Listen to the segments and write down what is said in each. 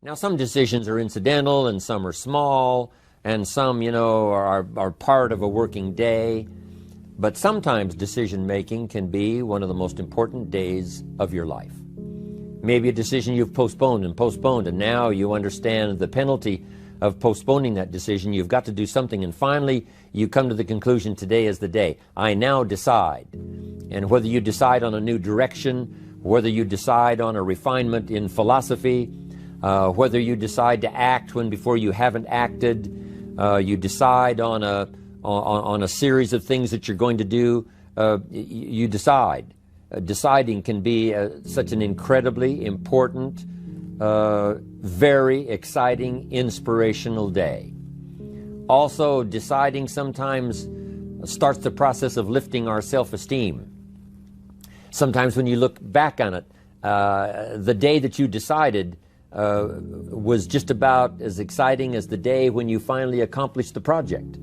Now, some decisions are incidental and some are small and some, are part of a working day. But sometimes decision-making can be one of the most important days of your life. Maybe a decision you've postponed, and now you understand the penalty of postponing that decision. You've got to do something, and finally you come to the conclusion, today is the day. I now decide. And whether you decide on a new direction, whether you decide on a refinement in philosophy, whether you decide to act when before you haven't acted, you decide on a series of things that you're going to do, you decide. Deciding can be such an incredibly important, very exciting, inspirational day. Also, deciding sometimes starts the process of lifting our self-esteem. Sometimes when you look back on it, the day that you decided was just about as exciting as the day when you finally accomplished the project.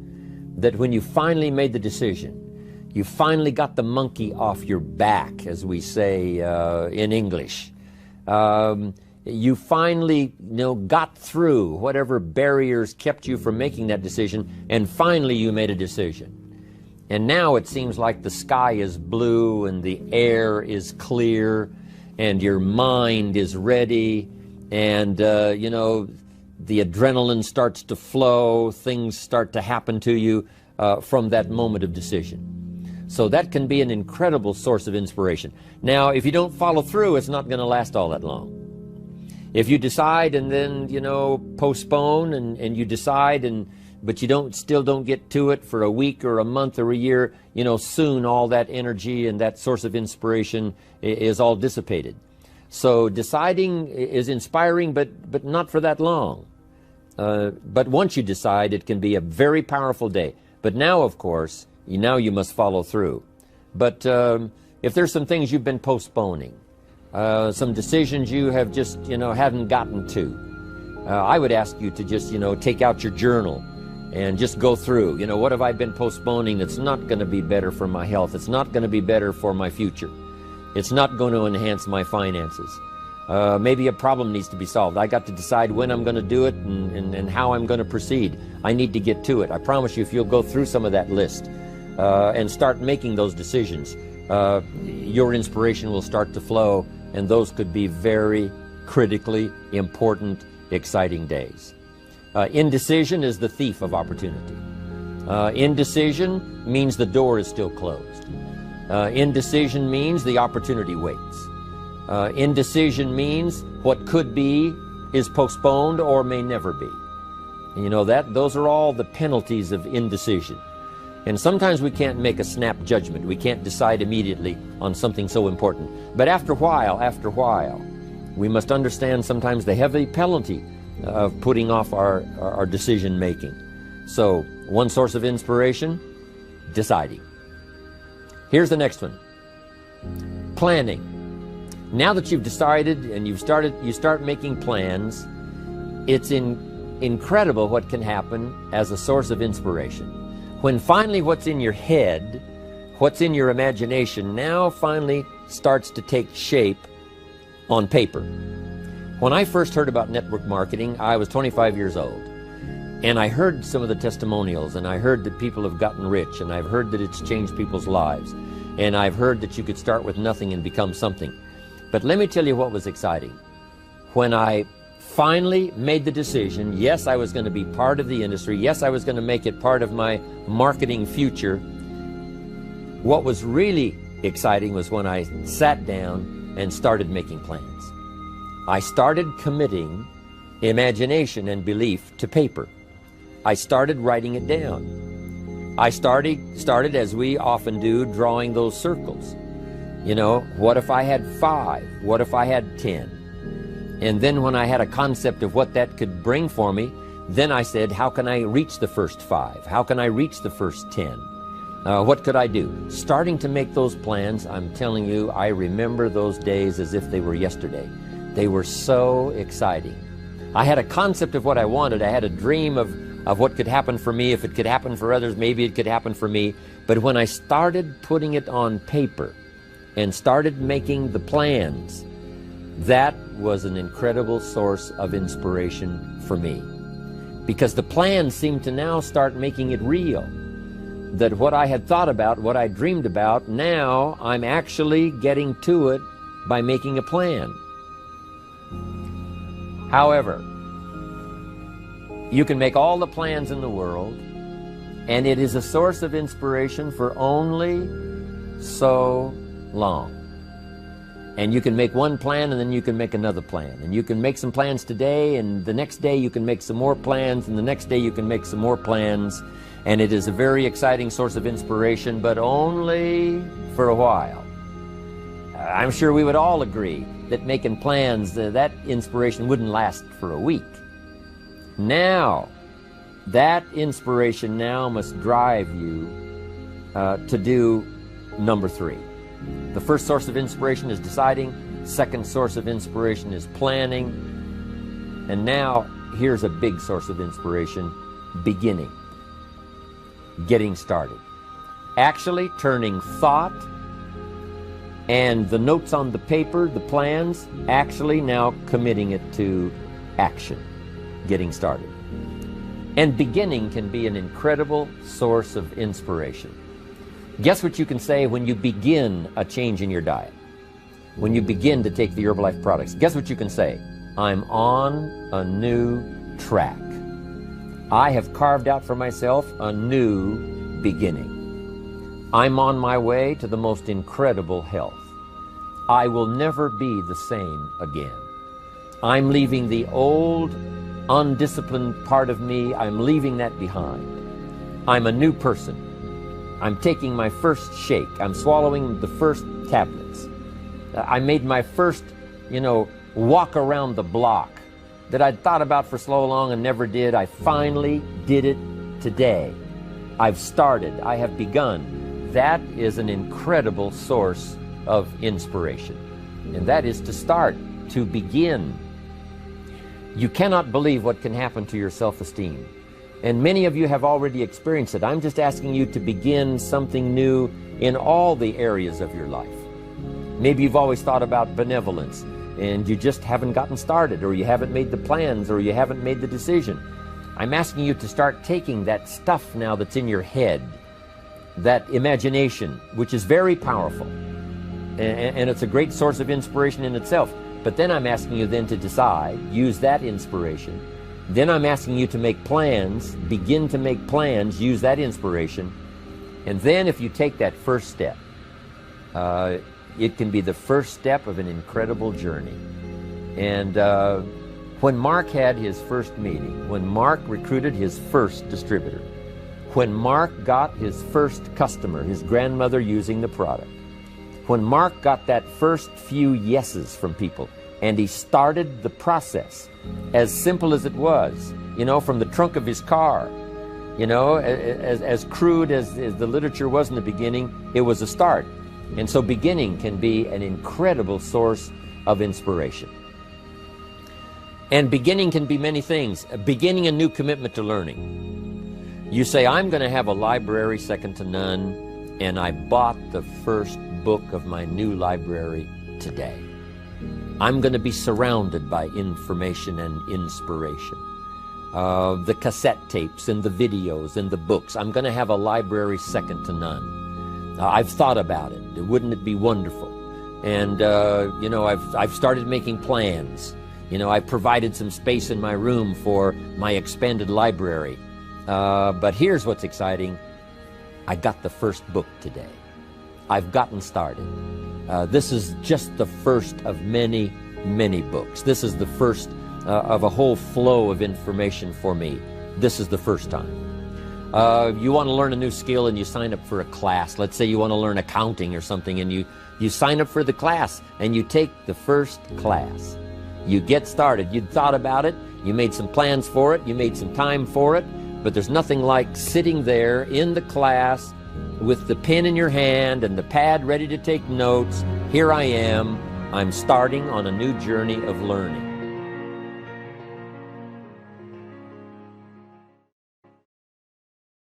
That when you finally made the decision, you finally got the monkey off your back, as we say in English. You finally got through whatever barriers kept you from making that decision, and finally you made a decision. And now it seems like the sky is blue and the air is clear and your mind is ready, and the adrenaline starts to flow, things start to happen to you from that moment of decision. So that can be an incredible source of inspiration. Now, if you don't follow through, it's not going to last all that long. If you decide and then, postpone and you decide, but you still don't get to it for a week or a month or a year, soon all that energy and that source of inspiration is all dissipated. So deciding is inspiring, but not for that long. But once you decide, it can be a very powerful day. But now, of course, now you must follow through. But if there's some things you've been postponing, some decisions you have just, haven't gotten to, I would ask you to just, take out your journal and just go through, what have I been postponing that's not going to be better for my health? It's not going to be better for my future. It's not going to enhance my finances. Maybe a problem needs to be solved. I got to decide when I'm going to do it and how I'm going to proceed. I need to get to it. I promise you, if you'll go through some of that list and start making those decisions, your inspiration will start to flow, and those could be very critically important, exciting days. Indecision is the thief of opportunity. Indecision means the door is still closed. Indecision means the opportunity waits. Indecision means what could be is postponed or may never be. And those are all the penalties of indecision. And sometimes we can't make a snap judgment. We can't decide immediately on something so important. But after a while, we must understand sometimes the heavy penalty of putting off our decision making. So, one source of inspiration, deciding. Here's the next one. Planning. Now that you've decided and you start making plans, it's incredible what can happen as a source of inspiration. When finally what's in your head, what's in your imagination, now finally starts to take shape on paper. When I first heard about network marketing, I was 25 years old. And I heard some of the testimonials, and I heard that people have gotten rich, and I've heard that it's changed people's lives. And I've heard that you could start with nothing and become something. But let me tell you what was exciting. When I finally made the decision, yes, I was going to be part of the industry, yes, I was going to make it part of my marketing future, what was really exciting was when I sat down and started making plans. I started committing imagination and belief to paper. I started writing it down. I started, as we often do, drawing those circles. What if I had 5? What if I had 10? And then when I had a concept of what that could bring for me, then I said, how can I reach the first 5? How can I reach the first 10? What could I do? Starting to make those plans, I'm telling you, I remember those days as if they were yesterday. They were so exciting. I had a concept of what I wanted. I had a dream of what could happen for me. If it could happen for others, maybe it could happen for me. But when I started putting it on paper and started making the plans, That was an incredible source of inspiration for me, because the plans seemed to now start making it real. That what I had thought about, what I dreamed about, now I'm actually getting to it by making a plan. However, you can make all the plans in the world, and it is a source of inspiration for only so long. And you can make one plan, and then you can make another plan. And you can make some plans today, and the next day you can make some more plans, and the next day you can make some more plans. And it is a very exciting source of inspiration, but only for a while. I'm sure we would all agree that making plans, that inspiration wouldn't last for a week. Now, that inspiration now must drive you to do number 3. The first source of inspiration is deciding. Second source of inspiration is planning. And now, here's a big source of inspiration: beginning. Getting started. Actually turning thought and the notes on the paper, the plans, actually now committing it to action. Getting started. And beginning can be an incredible source of inspiration. Guess what you can say when you begin a change in your diet? When you begin to take the Herbalife products, guess what you can say? I'm on a new track. I have carved out for myself a new beginning. I'm on my way to the most incredible health. I will never be the same again. I'm leaving the old, undisciplined part of me. I'm leaving that behind. I'm a new person. I'm taking my first shake. I'm swallowing the first tablets. I made my first, walk around the block that I'd thought about for so long and never did. I finally did it today. I've started. I have begun. That is an incredible source of inspiration. And that is to start, to begin. You cannot believe what can happen to your self-esteem. And many of you have already experienced it. I'm just asking you to begin something new in all the areas of your life. Maybe you've always thought about benevolence, and you just haven't gotten started, or you haven't made the plans, or you haven't made the decision. I'm asking you to start taking that stuff now that's in your head, that imagination, which is very powerful, and it's a great source of inspiration in itself. But then I'm asking you then to decide, use that inspiration. Then I'm asking you to make plans, begin to make plans, use that inspiration. And then if you take that first step, it can be the first step of an incredible journey. And when Mark had his first meeting, when Mark recruited his first distributor, when Mark got his first customer, his grandmother using the product, when Mark got that first few yeses from people, and he started the process, as simple as it was, from the trunk of his car, as crude as the literature was in the beginning, it was a start. And so beginning can be an incredible source of inspiration. And beginning can be many things. Beginning a new commitment to learning. You say, I'm going to have a library second to none, and I bought the first book of my new library today. I'm going to be surrounded by information and inspiration. The cassette tapes and the videos and the books. I'm going to have a library second to none. I've thought about it. Wouldn't it be wonderful? And, I've started making plans. I provided some space in my room for my expanded library. But here's what's exciting. I got the first book today. I've gotten started. This is just the first of many, many books. This is the first of a whole flow of information for me. This is the first time. You want to learn a new skill and you sign up for a class. Let's say you want to learn accounting or something, and you sign up for the class and you take the first class. You get started. You'd thought about it. You made some plans for it. You made some time for it. But there's nothing like sitting there in the class with the pen in your hand and the pad ready to take notes. Here I am. I'm starting on a new journey of learning.